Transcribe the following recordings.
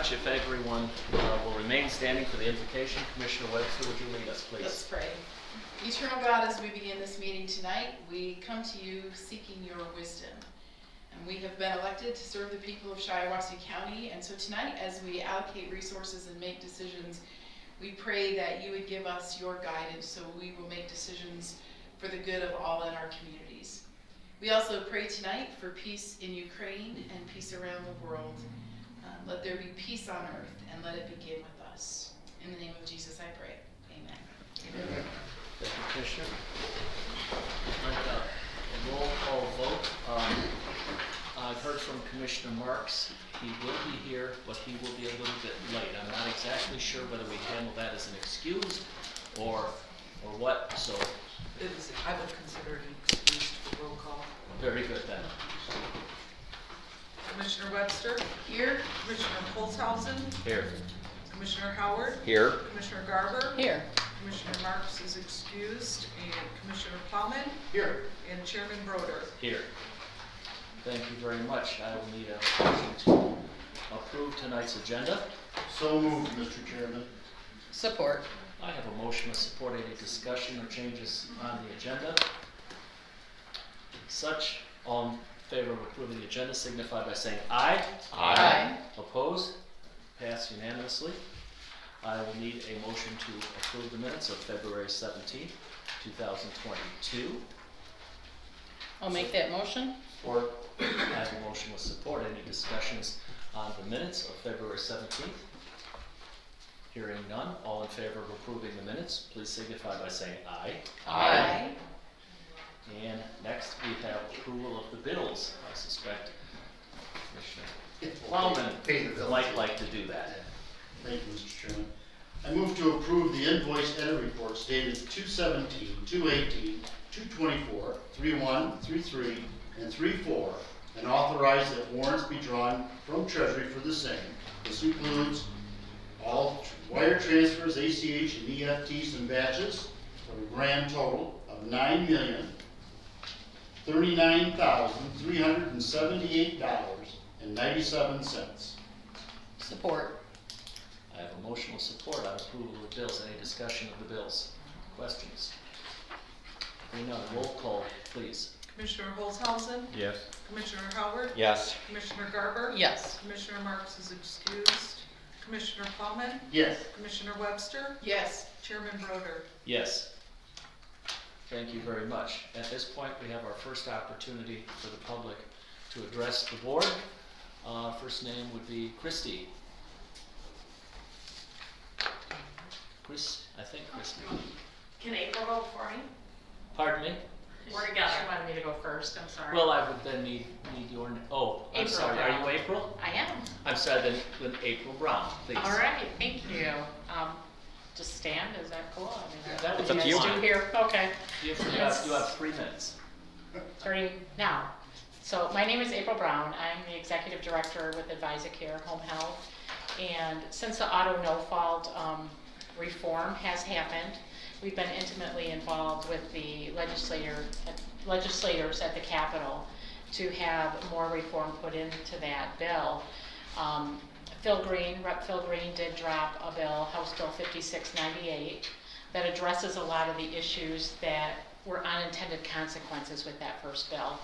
much. If everyone will remain standing for the invocation, Commissioner Webster, would you lead us, please? Let's pray. Eternal God, as we begin this meeting tonight, we come to you seeking your wisdom. And we have been elected to serve the people of Shiawassee County, and so tonight, as we allocate resources and make decisions, we pray that you would give us your guidance so we will make decisions for the good of all in our communities. We also pray tonight for peace in Ukraine and peace around the world. Let there be peace on earth, and let it begin with us. In the name of Jesus I pray. Amen. Amen. Thank you, Commissioner. A roll call vote. I've heard from Commissioner Marks. He will be here, but he will be a little bit late. I'm not exactly sure whether we handle that as an excuse or what. So I would consider it an excuse for roll call. very good then. Commissioner Webster? Here. Commissioner Holzhausen? Here. Commissioner Howard? Here. Commissioner Garber? Here. Commissioner Marks is excused, and Commissioner Plowman? Here. And Chairman Broder. Here. Thank you very much. I will need a motion to approve tonight's agenda. So moved, Mr. Chairman. Support. I have a motion with support. Any discussion or changes on the agenda? Such, all in favor of approving the agenda signify by saying aye. Aye. Opposed? Passed unanimously. I will need a motion to approve the minutes of February 17th, 2022. I'll make that motion. Or I have a motion with support. Any discussions on the minutes of February 17th? Hearing none, all in favor of approving the minutes, please signify by saying aye. Aye. And next we have approval of the bills. I suspect Commissioner Plowman Pay the bills. might like to do that. Thank you, Mr. Chairman. I move to approve the invoice edit reports dated 2/17, 2/18, 2/24, 3/1, 3/3, and 3/4, and authorize that warrants be drawn from Treasury for the same. This includes all wire transfers, ACH, and EFTs and batches for a grand total of $9,039,378.97. Support. I have a motion with support on approval of the bills. Any discussion of the bills? Questions? Hearing none, roll call, please. Commissioner Holzhausen? Yes. Commissioner Howard? Yes. Commissioner Garber? Yes. Commissioner Marks is excused. Commissioner Plowman? Yes. Commissioner Webster? Yes. Chairman Broder. Yes. Thank you very much. At this point, we have our first opportunity for the public to address the board. First name would be Christy. I think Christy. Can April go before me? Pardon me? We're together. She wanted me to go first, I'm sorry. Well, I would then need your, I'm April sorry, Brown. are you April? I am. I'm sorry, then April Brown, please. All right, thank you. Just stand, is that cool? I mean, That would you be guys fine. do here, okay. You Yes. have 3 minutes. Starting now. So my name is April Brown. I'm the Executive Director with AdvisaCare Home Health. And since the auto no-fault reform has happened, we've been intimately involved with the legislators at the Capitol to have more reform put into that bill. Rep. Phil Green did drop a bill, House Bill 5698, that addresses a lot of the issues that were unintended consequences with that first bill.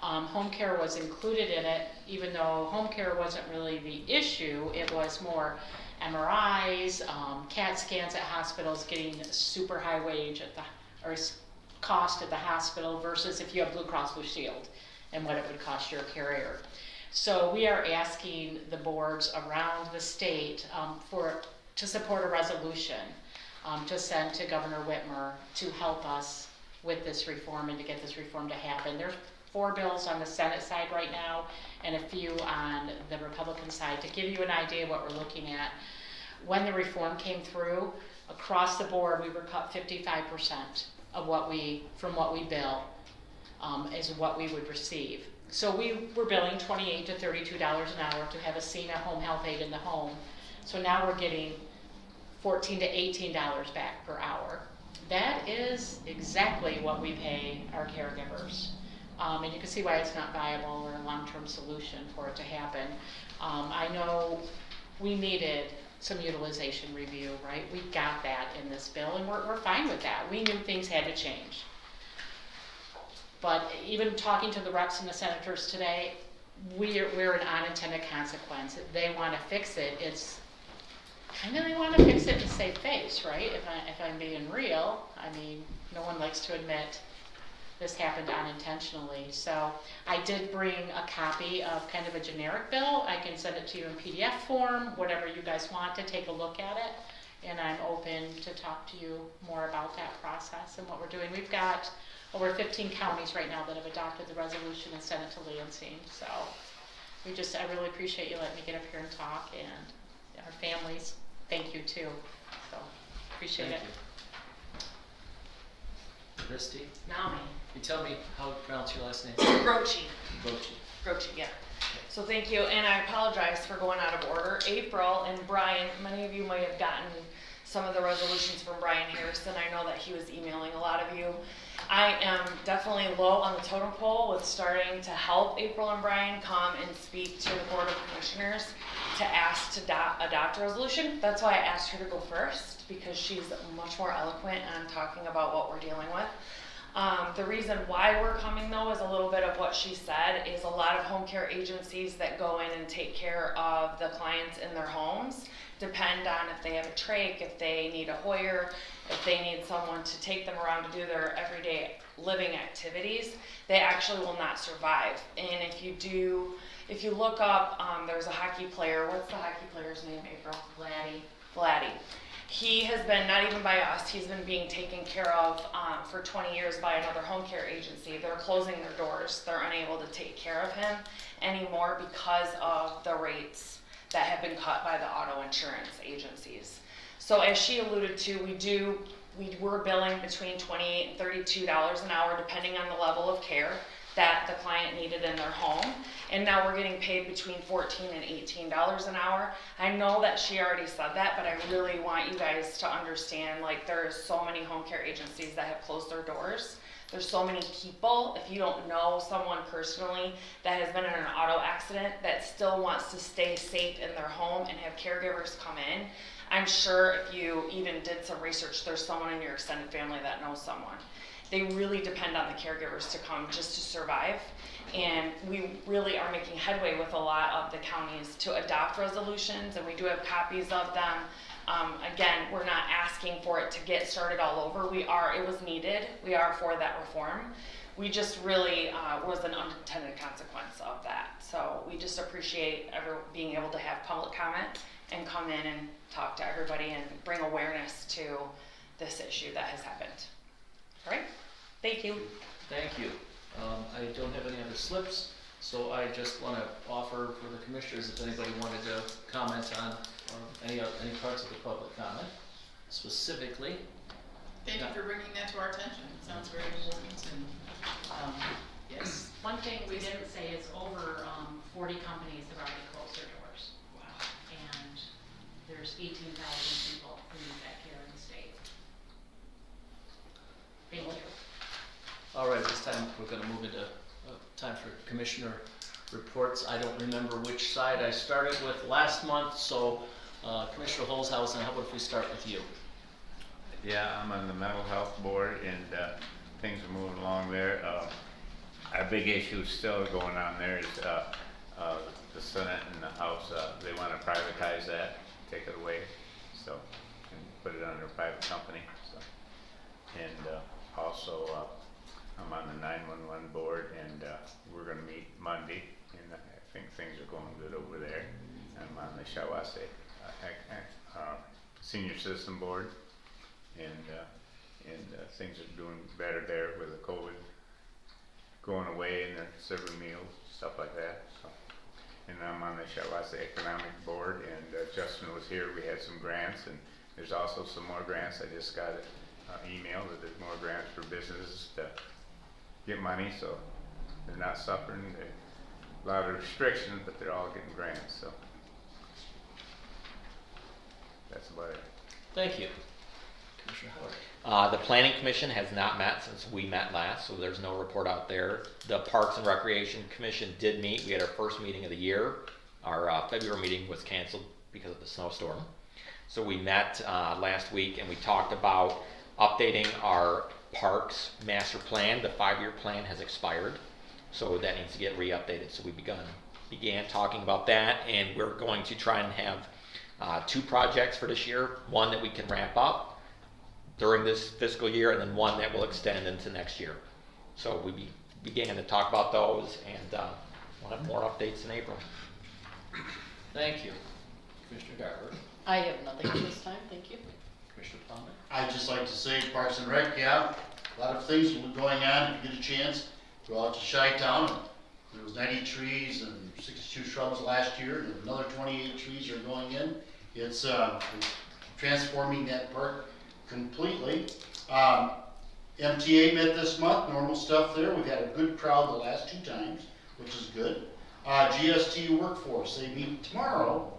Home care was included in it, even though home care wasn't really the issue. It was more MRIs, CAT scans at hospitals, getting super high wage at or cost at the hospital versus if you have Blue Cross Blue Shield and what it would cost your carrier. So we are asking the boards around the state to support a resolution to send to Governor Whitmer to help us with this reform and to get this reform to happen. There's 4 bills on the Senate side right now and a few on the Republican side. To give you an idea of what we're looking at, when the reform came through, across the board we were cut 55% of from what we bill is what we would receive. So we were billing $28 to $32 an hour to have a CNA home health aide in the home. So now we're getting $14 to $18 back per hour. That is exactly what we pay our caregivers. And you can see why it's not viable or a long-term solution for it to happen. I know we needed some utilization review, right? We got that in this bill, and we're fine with that. We knew things had to change. But even talking to the reps and the senators today, we're an unintended consequence. If they want to fix it, it's kind of, they want to fix it and save face, right? If I'm being real, I mean, no one likes to admit this happened unintentionally. So I did bring a copy of kind of a generic bill. I can send it to you in PDF form, whatever you guys want to take a look at it. And I'm open to talk to you more about that process and what we're doing. We've got over 15 counties right now that have adopted the resolution and sent it to Lansing. So I really appreciate you letting me get up here and talk, and our families, thank you too. So appreciate Thank it. you. Christie, Now me. you tell me how to pronounce your last name? Brochi. Brochi. Brochi, yeah. So thank you, and I apologize for going out of order. April and Brian, many of you might have gotten some of the resolutions from Brian Harrison. I know that he was emailing a lot of you. I am definitely low on the totem pole with starting to help April and Brian come and speak to the Board of Commissioners to ask to adopt a resolution. That's why I asked her to go first, because she's much more eloquent on talking about what we're dealing with. The reason why we're coming though is a little bit of what she said, is a lot of home care agencies that go in and take care of the clients in their homes depend on if they have a trach, if they need a Hoyer, if they need someone to take them around to do their everyday living activities, they actually will not survive. And if you look up, there's a hockey player, what's the hockey player's name, April? Vladdy. He has been, not even by us, he's been being taken care of for 20 years by another home care agency. They're closing their doors. They're unable to take care of him anymore because of the rates that have been cut by the auto insurance agencies. So as she alluded to, we were billing between $28 and $32 an hour depending on the level of care that the client needed in their home. And now we're getting paid between $14 and $18 an hour. I know that she already said that, but I really want you guys to understand, like, there's so many home care agencies that have closed their doors. There's so many people, if you don't know someone personally that has been in an auto accident that still wants to stay safe in their home and have caregivers come in, I'm sure if you even did some research, there's someone in your extended family that knows someone. They really depend on the caregivers to come just to survive. And we really are making headway with a lot of the counties to adopt resolutions, and we do have copies of them. Again, we're not asking for it to get started all over. It was needed. We are for that reform. We just really was an unintended consequence of that. So we just appreciate being able to have public comment and come in and talk to everybody and bring awareness to this issue that has happened. All right, thank you. Thank you. I don't have any other slips, so I just want to offer for the commissioners, if anybody wanted to comment on any parts of the public comment, specifically. Thank you for bringing that to our attention. It sounds very important, and, yes. One thing we didn't say is over 40 companies have already closed their doors. Wow. And there's 18,000 people who need that care in the state. Thank you. All right, this time we're going to move into time for commissioner reports. I don't remember which side I started with last month, so Commissioner Holzhausen, how about if we start with you? Yeah, I'm on the mental health board, and things are moving along there. A big issue still going on there is the Senate and the House, they want to privatize that, take it away, so, and put it under a private company. So. And also, I'm on the 911 board, and we're going to meet Monday, and I think things are going good over there. I'm on the Shiawassee Senior Citizen Board, and things are doing better there with the COVID going away, and they're serving meals, stuff like that. So. And I'm on the Shiawassee Economic Board, and Justin was here. We had some grants, and there's also some more grants. I just got an email that there's more grants for businesses to get money, so they're not suffering. A lot of restrictions, but they're all getting grants. So that's about it. Thank you. Commissioner Howard. The Planning Commission has not met since we met last, so there's no report out there. The Parks and Recreation Commission did meet. We had our first meeting of the year. Our February meeting was canceled because of the snowstorm. So we met last week and we talked about updating our parks master plan. The 5-year plan has expired, so that needs to get re-updated. So we began talking about that, and we're going to try and have 2 projects for this year. One that we can wrap up during this fiscal year, and then one that will extend into next year. So we began to talk about those, and we'll have more updates in April. Thank you. Commissioner Garber, I have nothing at this time, thank you. Commissioner Plummer. I'd just like to say Parks and Rec, yeah, a lot of things going on. If you get a chance, go out to Chi-Town. There was 90 trees and 62 shrubs last year, and another 28 trees are going in. It's transforming that park completely. MTA met this month, normal stuff there. We've had a good crowd the last 2 times, which is good. GST workforce, they meet tomorrow,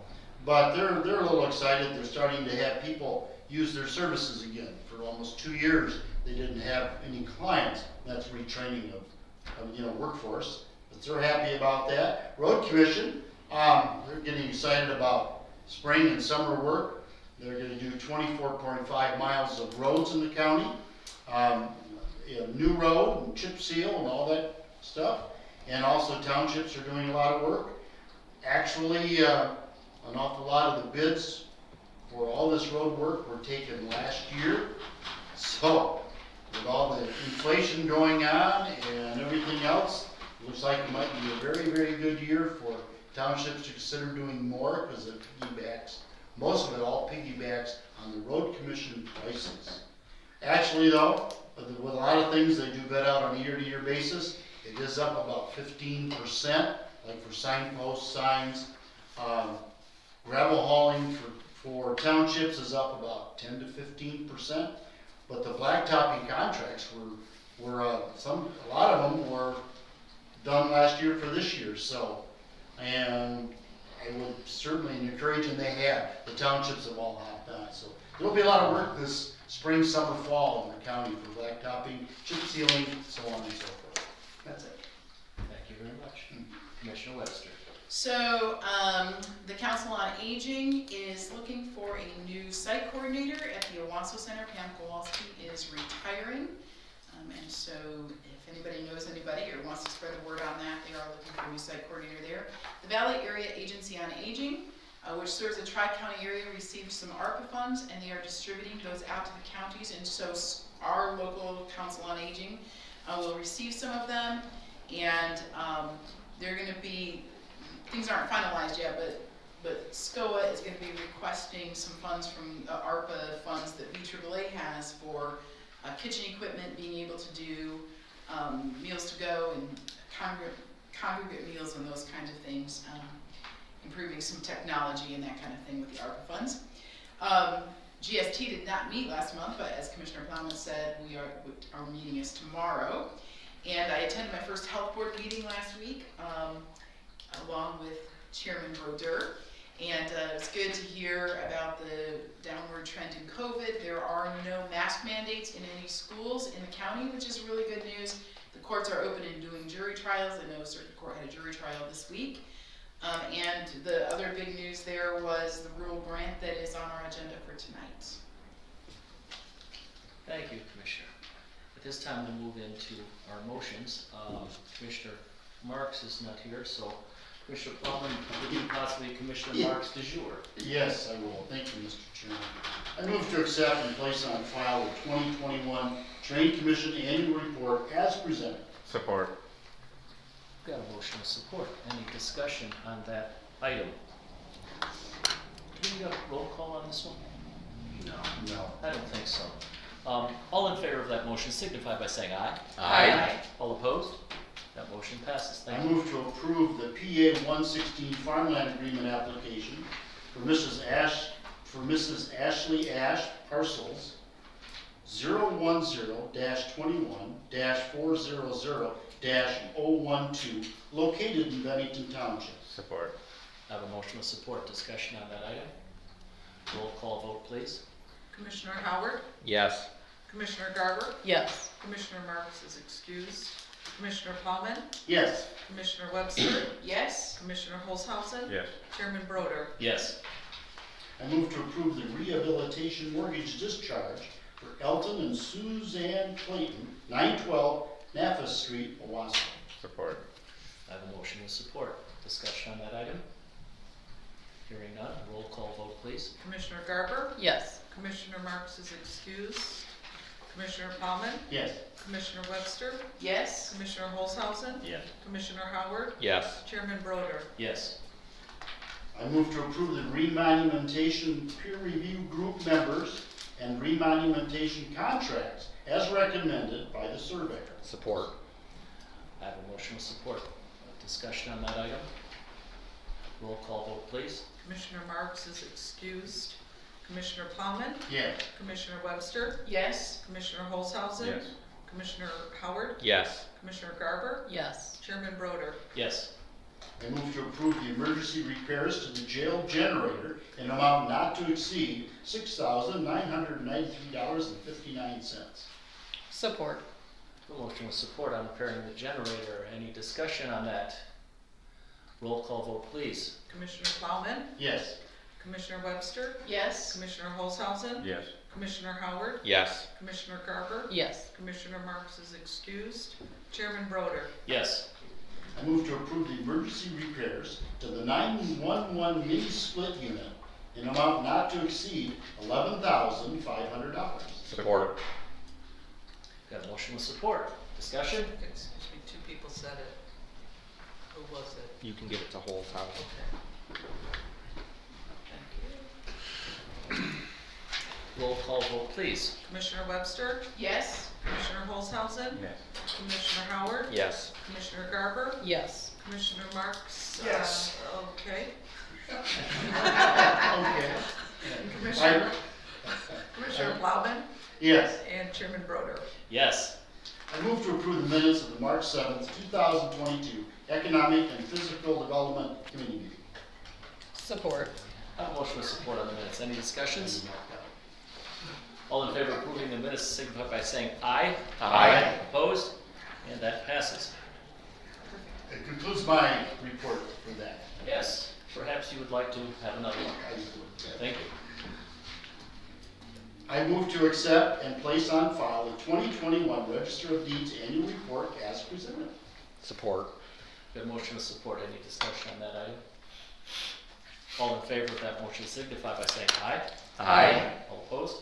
but they're a little excited. They're starting to have people use their services again. For almost 2 years, they didn't have any clients. That's retraining of workforce. But they're happy about that. Road Commission, they're getting excited about spring and summer work. They're going to do 24.5 miles of roads in the county, new road and chip seal and all that stuff. And also townships are doing a lot of work. Actually, an awful lot of the bids for all this road work were taken last year. So, with all the inflation going on and everything else, it looks like it might be a very, very good year for townships to consider doing more, because it piggybacks, most of it all piggybacks on the road commission license. Actually though, with a lot of things, they do bid out on a year-to-year basis. It is up about 15%, like for signposts, signs. Gravel hauling for townships is up about 10 to 15%. But the blacktopping contracts were a lot of them were done last year for this year. So, and I would certainly encourage, and they have, the townships have all hopped on. So there'll be a lot of work this spring, summer, fall in the county for blacktopping, chip sealing, so on and so forth. That's it. Thank you very much. Commissioner Webster. So, the Council on Aging is looking for a new site coordinator at the Owasso Center. Pam Kowalski is retiring. And so if anybody knows anybody or wants to spread the word on that, they are looking for a new site coordinator there. The Valley Area Agency on Aging, which serves the Tri-County area, received some ARPA funds, and they are distributing those out to the counties. And so our local Council on Aging will receive some of them, and they're going to be, things aren't finalized yet, but SCOA is going to be requesting some funds from ARPA funds that VAAA has for kitchen equipment, being able to do meals to go and congregate meals and those kinds of things, improving some technology and that kind of thing with the ARPA funds. GST did not meet last month, but as Commissioner Plowman said, our meeting is tomorrow. And I attended my first health board meeting last week, along with Chairman Brodeur. And it's good to hear about the downward trend in COVID. There are no mask mandates in any schools in the county, which is really good news. The courts are open and doing jury trials. I know Circuit Court had a jury trial this week. And the other big news there was the rural grant that is on our agenda for tonight. Thank you, Commissioner. At this time, we'll move into our motions. Commissioner Marks is not here, so Commissioner Plowman, would you possibly Commissioner Marks du jour? Yes, I will. Thank you, Mr. Chairman. I move to accept and place on file the 2021 Trade Commission Annual Report as presented. Support. Got a motion of support. Any discussion on that item? Do we got a roll call on this one? No. I don't think so. All in favor of that motion signify by saying aye. Aye. All opposed? That motion passes. I Thank you. move to approve the PA 116 farmland agreement application for Mrs. Ashley Ash, parcels 010-21-400-012, located in Bennington Township. Support. I have a motion of support. Discussion on that item. Roll call vote, please. Commissioner Howard, Yes. Commissioner Garber, Yes. Commissioner Marks is excused, Commissioner Plowman, Yes. Commissioner Webster, Yes? Commissioner Holzhausen, Yes. Chairman Broder. Yes. I move to approve the rehabilitation mortgage discharge for Elton and Suzanne Clayton, 912 Naphis Street, Owasso. Support. I have a motion with support. Discussion on that item? Hearing none, roll call vote please. Commissioner Garber, Yes. Commissioner Marks is excused, Commissioner Plowman, Yes. Commissioner Webster, Yes. Commissioner Holzhausen, Yes. Commissioner Howard, Yes. Chairman Broder. Yes. I move to approve the remonumentation peer review group members and remonumentation contracts as recommended by the surveyor. Support. I have a motion with support. Discussion on that item? Roll call vote please. Commissioner Marks is excused, Commissioner Plowman, Yes. Commissioner Webster, Yes. Commissioner Holzhausen, Yes. Commissioner Howard, Yes. Commissioner Garber, Yes. Chairman Broder. Yes. I move to approve the emergency repairs to the jail generator in an amount not to exceed $6,993.59. Support. A motion with support on repairing the generator. Any discussion on that? Roll call vote please. Commissioner Plowman, Yes. Commissioner Webster, Yes. Commissioner Holzhausen, Yes. Commissioner Howard, Yes. Commissioner Garber, Yes. Commissioner Marks is excused, Chairman Broder. Yes. I move to approve the emergency repairs to the 911 mini split unit in an amount not to exceed $11,500. Support. Got a motion with support. Discussion? Excuse me, two people said it. Who was it? You can give it to Holzhausen. Thank you. Roll call vote please. Commissioner Webster, Yes. Commissioner Holzhausen, Yes. Commissioner Howard, Yes. Commissioner Garber, Yes. Commissioner Marks. Yes. Okay. Okay. And Commissioner Plowman Yes. and Chairman Broder. Yes. I move to approve the minutes of the March 7th, 2022 Economic and Physical Development Committee meeting. Support. I have a motion with support on the minutes. Any discussions? All in favor of approving the minutes signify by saying aye. Aye. Opposed? And that passes. It concludes my report for that. Yes. Perhaps you would like to have another one. Thank you. I move to accept and place on file the 2021 Register of Deeds annual report as presented. Support. Got a motion with support. Any discussion on that item? All in favor of that motion signify by saying aye. Aye. All opposed?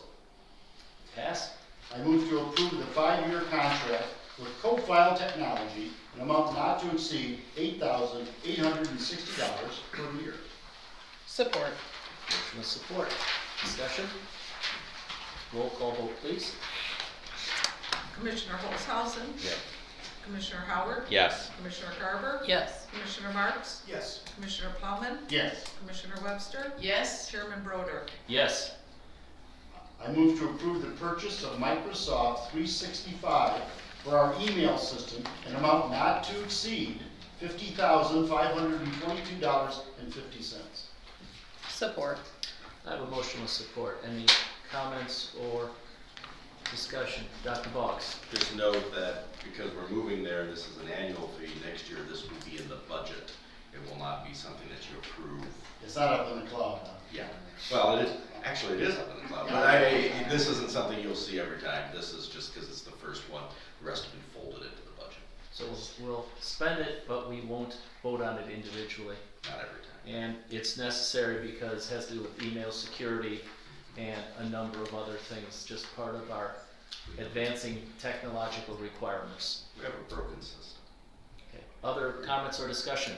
Pass. I move to approve the 5-year contract with Co-File Technology in an amount not to exceed $8,860 per year. Support. Motion with support. Discussion? Roll call vote please. Commissioner Holzhausen, Yes. Commissioner Howard, Yes. Commissioner Garber, Yes. Commissioner Marks, Yes. Commissioner Plowman, Yes. Commissioner Webster, Yes. Chairman Broder. Yes. I move to approve the purchase of Microsoft 365 for our email system in an amount not to exceed $50,522.50. Support. I have a motion with support. Any comments or discussion? Dr. Boggs? Just note that because we're moving there, this is an annual fee, next year this will be in the budget. It will not be something that you approve. It's not up in the cloud, huh? Yeah, well, it is, actually it is up in the cloud, but this isn't something you'll see every time. This is just because it's the first one, the rest will be folded into the budget, So we'll spend it, but we won't vote on it individually. not every time. And it's necessary because it has to do with email security and a number of other things, just part of our advancing technological requirements. We have a broken system. Okay. Other comments or discussion?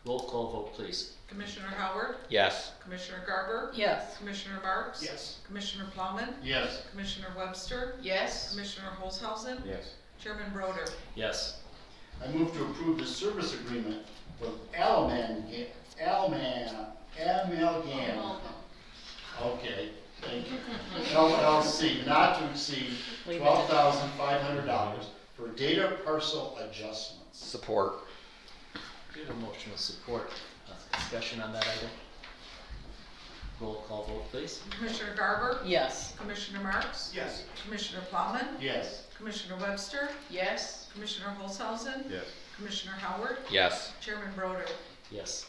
Roll call vote, please. Commissioner Howard, Yes. Commissioner Garber, Yes. Commissioner Marks, Yes. Commissioner Plowman, Yes. Commissioner Webster, Yes. Commissioner Holzhausen, Yes. Chairman Broder. Yes. I move to approve the service agreement with Amalgam. Okay, thank you. LLC, not to exceed $12,500 for data parcel adjustments. Support. We have a motion with support. Discussion on that item? Roll call vote, please. Commissioner Garber, Yes. Commissioner Marks, Yes. Commissioner Plowman, Yes. Commissioner Webster, Yes. Commissioner Holzhausen, Yes. Commissioner Howard, Yes. Chairman Broder. Yes.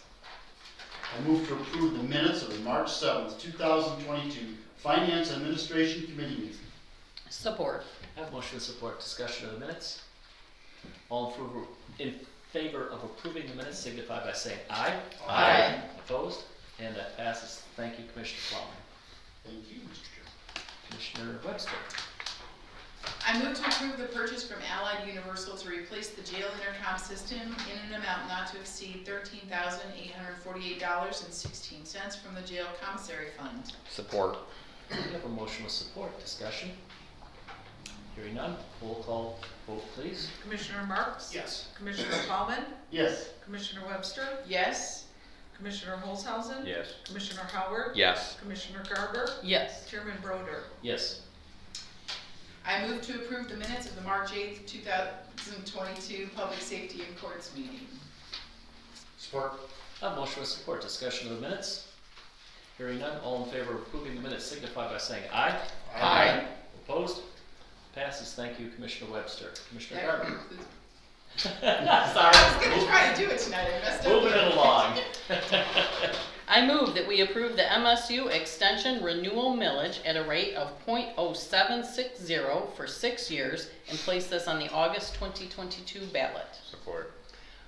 I move to approve the minutes of the March 7th, 2022 Finance Administration Committee meeting. Support. I have motion and support. Discussion of the minutes. All in favor of approving the minutes signify by saying aye. Aye. Opposed? And that passes. Thank you, Commissioner Plowman. Thank you, Mr. Chairman. Commissioner Webster. I move to approve the purchase from Allied Universal to replace the jail intercom system in an amount not to exceed $13,848.16 from the jail commissary fund. Support. We have a motion with support. Discussion. Hearing none. Roll call vote, please. Commissioner Marks? Yes. Commissioner Plowman? Yes. Commissioner Webster? Yes. Commissioner Holzhausen? Yes. Commissioner Howard? Yes. Commissioner Garber? Yes. Chairman Broder? Yes. I move to approve the minutes of the March 8th, 2022 Public Safety and Courts meeting. Support. I have motion with support. Discussion of the minutes. Hearing none. All in favor of approving the minutes signify by saying aye. Aye. Opposed? Passes. Thank you, Commissioner Webster. Commissioner That Garber. concludes- Sorry. I was gonna try to do it tonight, I messed up. Moving it along. I move that we approve the MSU Extension Renewal Millage at a rate of .0760 for 6 years and place this on the August 2022 ballot. Support.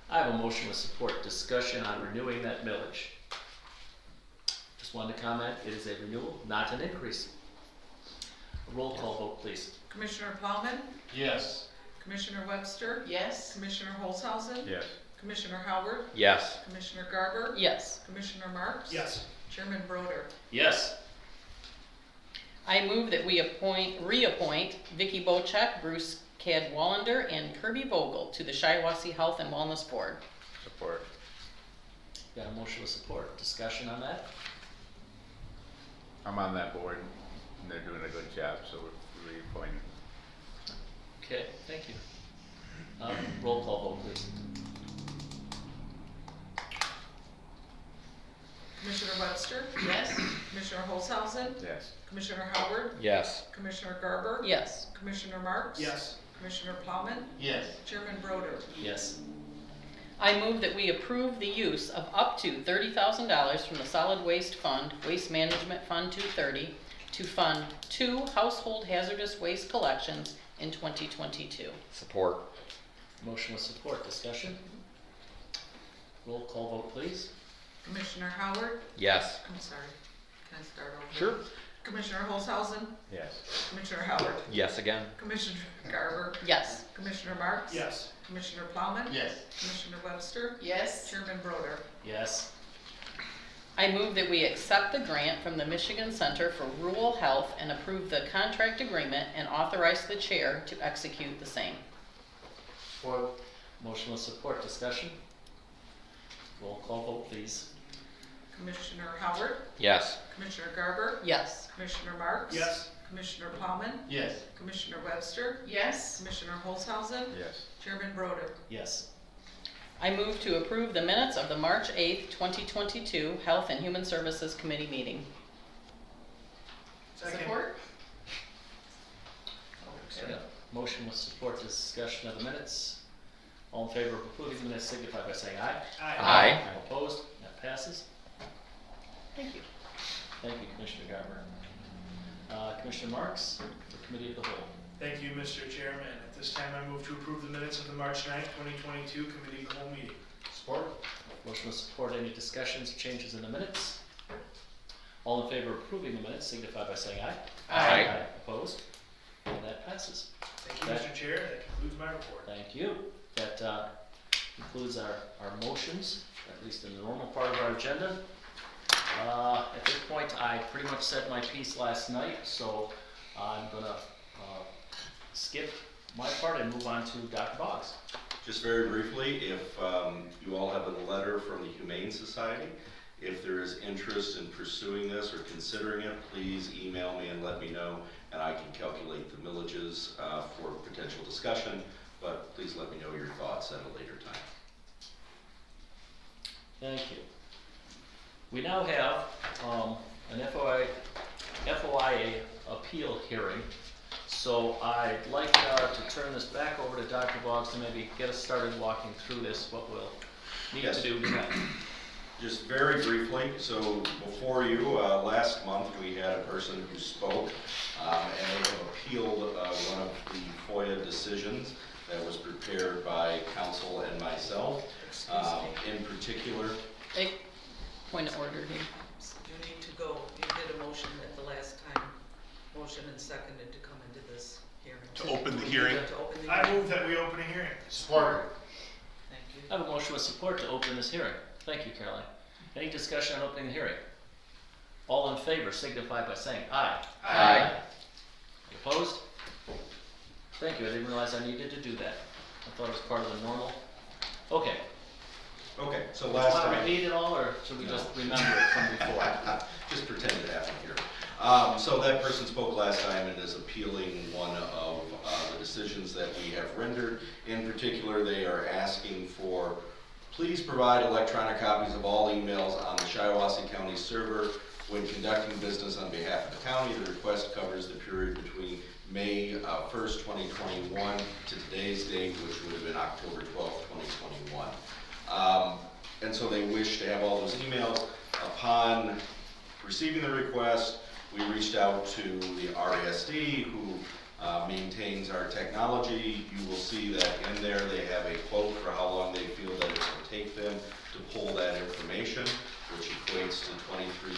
I have a motion with support. Discussion on renewing that millage. Just wanted to comment, it is a renewal, not an increase. A roll call vote, please. Commissioner Plowman? Yes. Commissioner Webster? Yes. Commissioner Holzhausen? Yes. Commissioner Howard? Yes. Commissioner Garber? Yes. Commissioner Marks? Yes. Chairman Broder? Yes. I move that we reappoint Vicky Bocek, Bruce Cadwallander, and Kirby Vogel to the Shiawassee Health and Wellness Board. Support. Got a motion with support. Discussion on that? I'm on that board, and they're doing a good job, so we're reappointing. Okay, thank you. Roll call vote, please. Commissioner Webster? Yes. Commissioner Holzhausen? Yes. Commissioner Howard? Yes. Commissioner Garber? Yes. Commissioner Marks? Yes. Commissioner Plowman? Yes. Chairman Broder? Yes. I move that we approve the use of up to $30,000 from the Solid Waste Fund, Waste Management Fund 230, to fund 2 household hazardous waste collections in 2022. Support. Motion with support. Discussion? Roll call vote, please. Commissioner Howard? Yes. I'm sorry, can I start over? Sure. Commissioner Holzhausen? Yes. Commissioner Howard? Yes again. Commissioner Garber? Yes. Commissioner Marks? Yes. Commissioner Plowman? Yes. Commissioner Webster? Yes. Chairman Broder? Yes. I move that we accept the grant from the Michigan Center for Rural Health and approve the contract agreement and authorize the chair to execute the same. Support. Motion with support. Discussion? Roll call vote, please. Commissioner Howard? Yes. Commissioner Garber? Yes. Commissioner Marks? Yes. Commissioner Plowman? Yes. Commissioner Webster? Yes. Commissioner Holzhausen? Yes. Chairman Broder? Yes. I move to approve the minutes of the March 8th, 2022 Health and Human Services Committee meeting. Support? Okay. Motion with support. Discussion of the minutes. All in favor of approving the minutes signify by saying aye. Aye. Opposed? That passes. Thank you. Thank you, Commissioner Garber. Commissioner Marks, for Committee of the Whole. Thank you, Mr. Chairman. At this time, I move to approve the minutes of the March 9th, 2022 Committee of the Whole meeting. Support. Motion with support. Any discussions or changes in the minutes? All in favor of approving the minutes signify by saying aye. Aye. Opposed? And that passes. Thank you, That- Mr. Chair. That concludes my report. Thank you. That concludes our motions, at least in the normal part of our agenda. At this point, I pretty much said my piece last night, so I'm gonna skip my part and move on to Dr. Boggs. Just very briefly, if you all have a letter from the Humane Society, if there is interest in pursuing this or considering it, please email me and let me know, and I can calculate the millages for potential discussion, but please let me know your thoughts at a later time. Thank you. We now have an FOIA appeal hearing, so I'd like to turn this back over to Dr. Boggs to maybe get us started walking through this, what we'll need Yes. to do tonight. Just very briefly, so before you, last month we had a person who spoke, and they have appealed one of the FOIA decisions that was prepared by council and myself. In particular, Hey, point of order here. You need to go, you did a motion at the last time, motion and seconded to come into this hearing. To open the hearing. To open the I hearing. move that we open a hearing. Support. Thank you. I have a motion with support to open this hearing. Thank you, Caroline. Any discussion on opening the hearing? All in favor signify by saying aye. Aye. Opposed? Thank you, I didn't realize I needed to do that. I thought it was part of the normal. Okay, okay, so do you last want to time. repeat it all, or should we just remember it from before? Just pretend it happened here. So that person spoke last time and is appealing one of the decisions that we have rendered. In particular, they are asking for, please provide electronic copies of all emails on the Shiawassee County server when conducting business on behalf of the county. The request covers the period between May 1st, 2021 to today's date, which would have been October 12th, 2021. And so they wish to have all those emails. Upon receiving the request, we reached out to the RASD, who maintains our technology. You will see that in there they have a quote for how long they feel that it will take them to pull that information, which equates to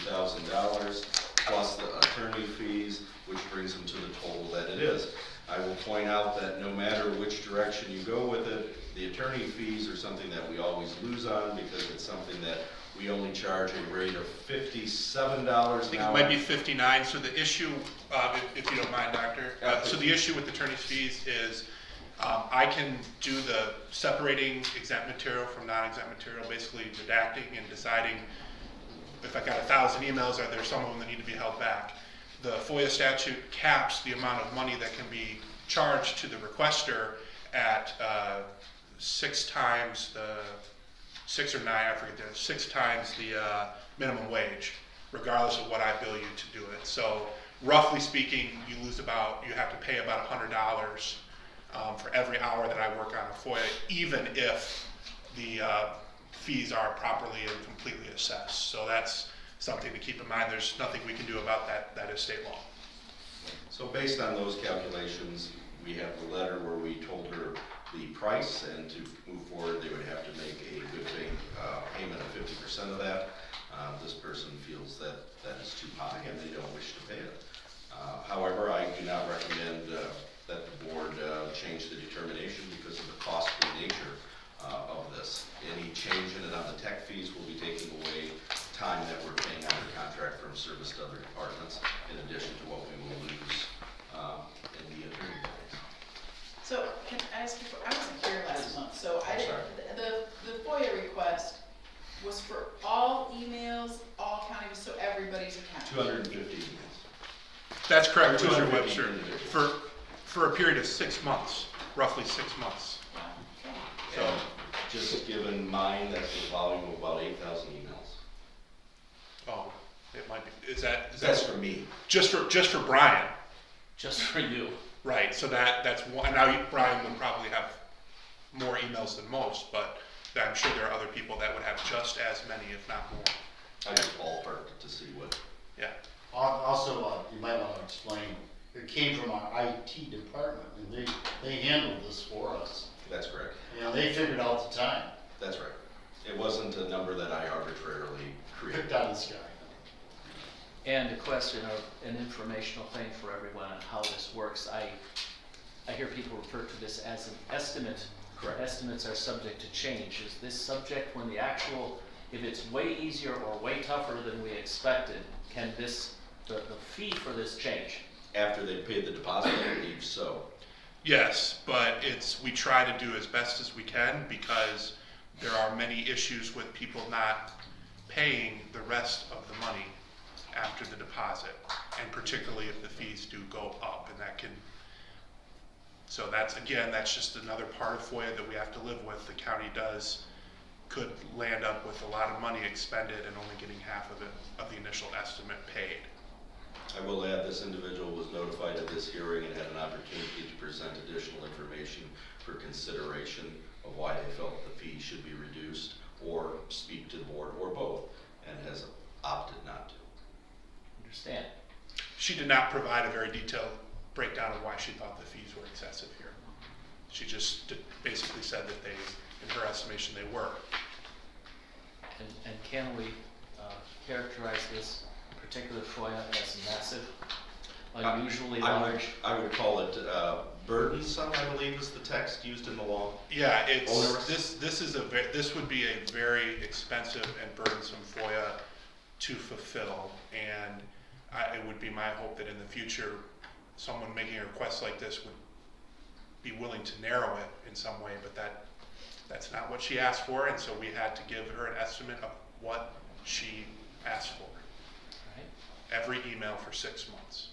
$23,000 plus the attorney fees, which brings them to the total that it is. I will point out that no matter which direction you go with it, the attorney fees are something that we always lose on because it's something that we only charge a rate of $57 an hour. I think it might be 59, so the issue, if you don't mind, Doctor, so the issue with attorney's fees is I can do the separating exempt material from non-exempt material, basically redacting and deciding if I got 1,000 emails, are there some of them that need to be held back. The FOIA statute caps the amount of money that can be charged to the requester at 6 times the 6 or 9, I forget, 6 times the minimum wage, regardless of what I bill you to do it. So roughly speaking, you have to pay about $100 for every hour that I work on a FOIA, even if the fees are properly and completely assessed. So that's something to keep in mind. There's nothing we can do about that. That is state law. So based on those calculations, we have the letter where we told her the price, and to move forward, they would have to make a good faith payment of 50% of that. This person feels that that is too high and they don't wish to pay it. However, I do not recommend that the board change the determination because of the costly nature of this. Any change in it on the tech fees will be taking away time that we're paying under contract from service to other departments, in addition to what we will lose in the attorney fees. So can I ask you, I wasn't here last month, so I I'm didn't, the FOIA request was for all emails, all county, so everybody's account. 250 emails. That's correct, Or Mr. 250 Webster. individuals. For a period of 6 months, roughly 6 months. Wow, okay. So And just given in mind that the volume of about 8,000 emails. oh, it might be. Is that That's for me. just for Brian? Just for you. Right. So that's one. Now Brian would probably have more emails than most, but I'm sure there are other people that would have just as many, if not more. I just ballparked to see what. Yeah. Also, you might want to explain, it came from our IT department, and they handled this for us. That's correct. You know, they figured out the time, That's right. It wasn't a number that I arbitrarily created. picked out of the sky. And a question of an informational thing for everyone on how this works. I hear people refer to this as an estimate. Correct. Estimates are subject to change. Is this subject when the actual, if it's way easier or way tougher than we expected, can this, the fee for this change? After they paid the deposit, I believe so. Yes, but we try to do as best as we can because there are many issues with people not paying the rest of the money after the deposit, and particularly if the fees do go up, and that can, so that's just another part of FOIA that we have to live with. The county could land up with a lot of money expended and only getting half of it, of the initial estimate paid. I will add, this individual was notified of this hearing and had an opportunity to present additional information for consideration of why they felt the fee should be reduced or speak to the board, or both, and has opted not to. Understand? She did not provide a very detailed breakdown of why she thought the fees were excessive here. She just basically said that they, in her estimation, they were. And can we characterize this particular FOIA as massive, unusually large? I would call it burdensome, I believe is the text used in the law. Yeah, it's, Onerous. this would be a very expensive and burdensome FOIA to fulfill, and it would be my hope that in the future, someone making a request like this would be willing to narrow it in some way, but that's not what she asked for, and so we had to give her an estimate of what she asked for. Right. Every email for 6 months.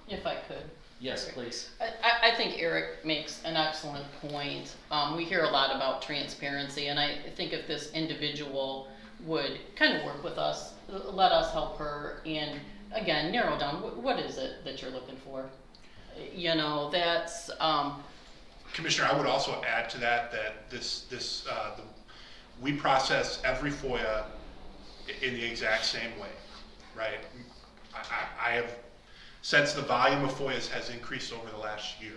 If I could. Yes, please. I think Eric makes an excellent point. We hear a lot about transparency, and I think if this individual would kind of work with us, let us help her, and again, narrow down, what is it that you're looking for? You know, that's, Commissioner, I would also add to that we process every FOIA in the exact same way, right? I have, since the volume of FOIAs has increased over the last year,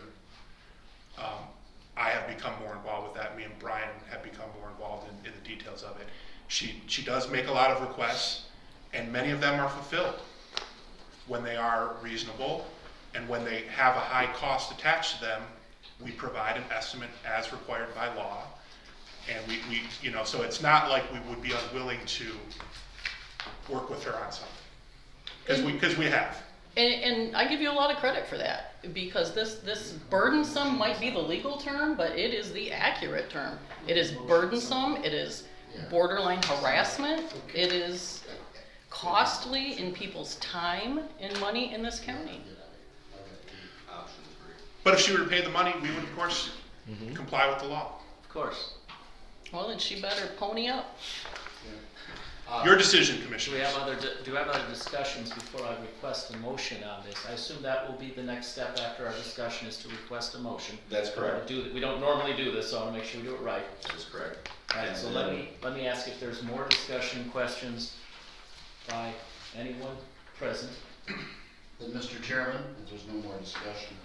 I have become more involved with that. Me and Brian have become more involved in the details of it. She does make a lot of requests, and many of them are fulfilled when they are reasonable, and when they have a high cost attached to them, we provide an estimate as required by law. And we you know, so it's not like we would be unwilling to work with her on something, because we have. and I give you a lot of credit for that, because this burdensome might be the legal term, but it is the accurate term. It is burdensome, it is borderline harassment, it is costly in people's time and money in this county. Option 3. But if she were to pay the money, we would, of course, comply with the law. Of course. Well, then she better pony up. Your decision, Do Commissioner. we have other discussions before I request a motion on this? I assume that will be the next step after our discussion, is to request a motion. That's correct. We don't normally do this, so I want to make sure we do it right. That is correct. All right, so let me ask if there's more discussion, questions by anyone present. Then, Mr. Chairman, if there's no more discussion,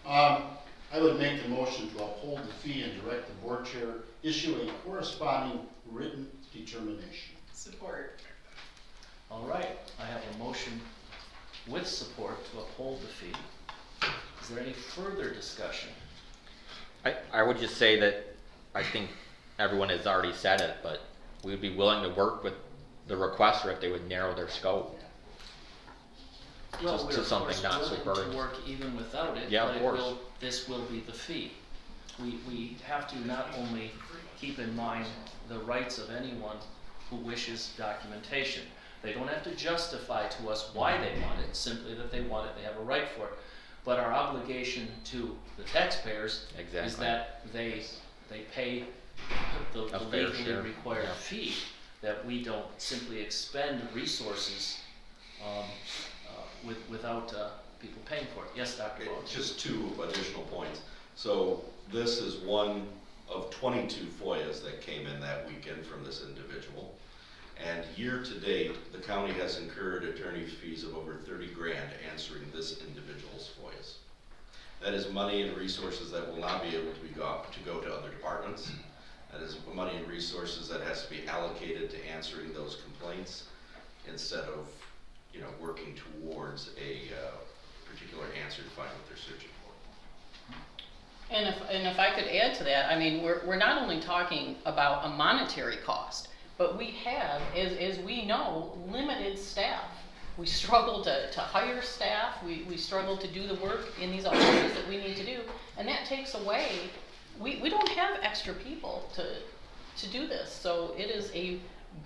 I would make the motion to uphold the fee and direct the board chair issue a corresponding written determination. Support. All right, I have a motion with support to uphold the fee. Is there any further discussion? I would just say that I think everyone has already said it, but we would be willing to work with the requester if they would narrow their scope. Well, Just we're to of something course not so willing to burdensome. work even without it, Yeah, but of course. this will be the fee. We have to not only keep in mind the rights of anyone who wishes documentation. They don't have to justify to us why they want it, simply that they want it, they have a right for it. But our obligation to the taxpayers is Exactly. that they pay the A fair legally share. required Yeah. fee, that we don't simply expend resources without people paying for it. Yes, Dr. Okay, Bowen? just 2 additional points. So this is one of 22 FOIAs that came in that weekend from this individual. And year to date, the county has incurred attorney's fees of over 30 grand answering this individual's FOIAs. That is money and resources that will not be able to go to other departments. That is money and resources that has to be allocated to answering those complaints instead of, you know, working towards a particular answer to find what they're searching for. And if I could add to that, I mean, we're not only talking about a monetary cost, but we have, as we know, limited staff. We struggle to hire staff, we struggle to do the work in these offices that we need to do, and that takes away, we don't have extra people to do this, so it is a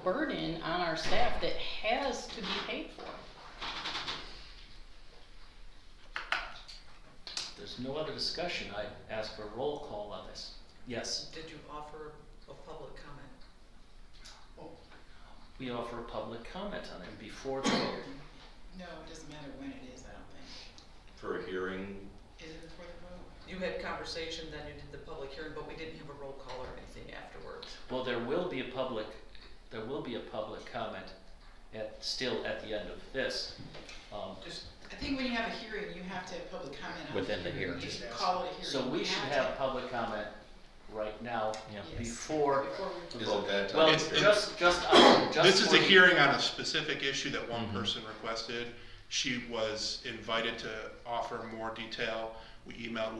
burden on our staff that has to be paid for. If there's no other discussion, I ask for a roll call on this. Yes, Did you offer a public comment? we offer a public comment on it before the vote. No, it doesn't matter when it is, I don't think. For a hearing, Is it before the vote? you had conversation, then you did the public hearing, but we didn't have a roll call or anything afterwards. Well, there will be a public comment still at the end of this. I think when you have a hearing, you have to have public comment on Within the hearing. You should call it a hearing. So we should have public comment right now, Yeah. before we the Isn't vote. that Well, time? just This is for a the- hearing on a specific issue that one Mhm. person requested. She was invited to offer more detail. We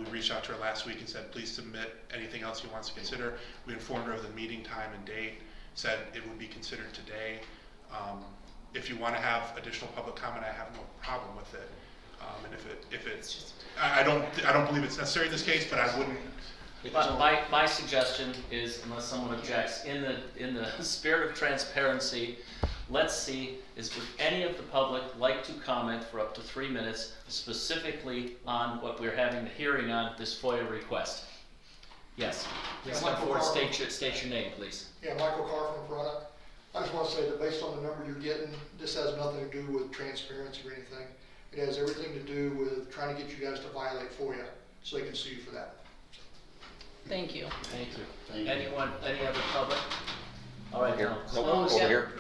reached out to her last week and said, please submit anything else you want to consider. We informed her of the meeting time and date, said it would be considered today. If you want to have additional public comment, I have no problem with it. And if it's, I don't believe it's necessary in this case, but I wouldn't. But my suggestion is, unless someone objects, in the spirit of transparency, let's see, would any of the public like to comment for up to 3 minutes specifically on what we're having the hearing on, this FOIA request? Yes. Please come forward, state your name, please. Yeah, Michael Carr from Product. I just want to say that based on the number you're getting, this has nothing to do with transparency or anything. It has everything to do with trying to get you guys to violate FOIA, so they can sue you for that. Thank you. Thank you. Thank you. Anyone, any other public? All right, Here, now, nope, close. over here.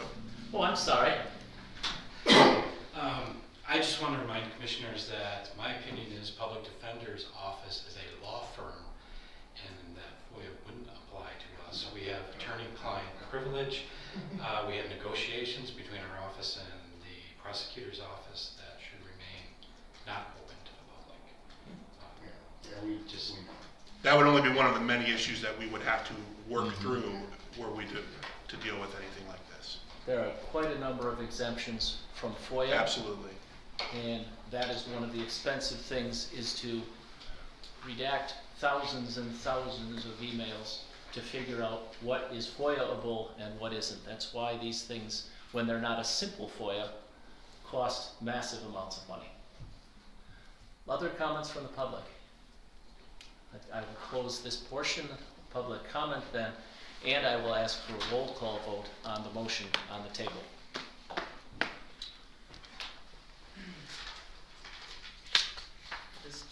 Oh, I'm sorry. I just want to remind commissioners that my opinion is Public Defender's Office is a law firm, and that FOIA wouldn't apply to us. So we have attorney-client privilege. We have negotiations between our office and the prosecutor's office that should remain not open to the public. That would only be one of the many issues that we would have to work through were we to deal with anything like this. There are quite a number of exemptions from FOIA. Absolutely. And that is one of the expensive things, is to redact thousands and thousands of emails to figure out what is FOIA-able and what isn't. That's why these things, when they're not a simple FOIA, cost massive amounts of money. Other comments from the public? I will close this portion of public comment then, and I will ask for a roll call vote on the motion on the table. Just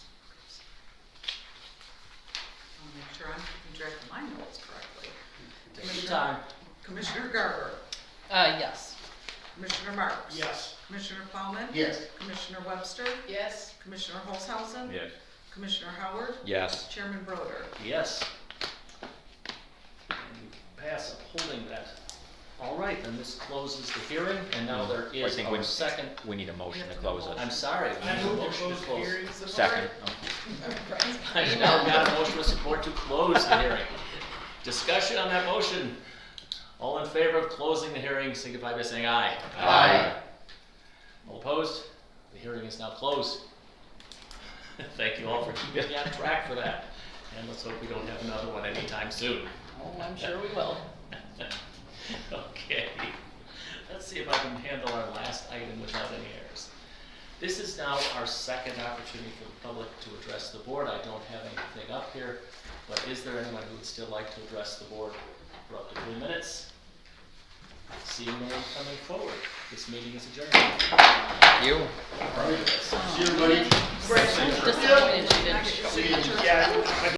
I'll make sure I'm keeping track of my notes correctly. Take your time. Commissioner Garber, Yes. Commissioner Marks. Yes. Commissioner Plowman. Yes. Commissioner Webster, Yes, Commissioner Holzhausen. Yes. Commissioner Howard, Yes. Chairman Broder. Yes. And you pass upholding that. All right, then this closes the hearing, and now there I is think our second. we need a motion to close it. I'm sorry, we I need a move to motion to close the close. hearing. Second. I've now got a motion with support to close the hearing. Discussion on that motion. All in favor of closing the hearing, signify by saying aye. Aye. All opposed? The hearing is now closed. Thank you all for keeping me on track for that. And let's hope we don't have another one anytime soon. Oh, I'm sure we will. Okay. Let's see if I can handle our last item without any errors. This is now our second opportunity for the public to address the board. I don't have anything up here, but is there anyone who would still like to address the board for up to 3 minutes? Seeing no one coming forward, this meeting is adjourned. You? See you, everybody. Disappointed she didn't. See you. Yeah.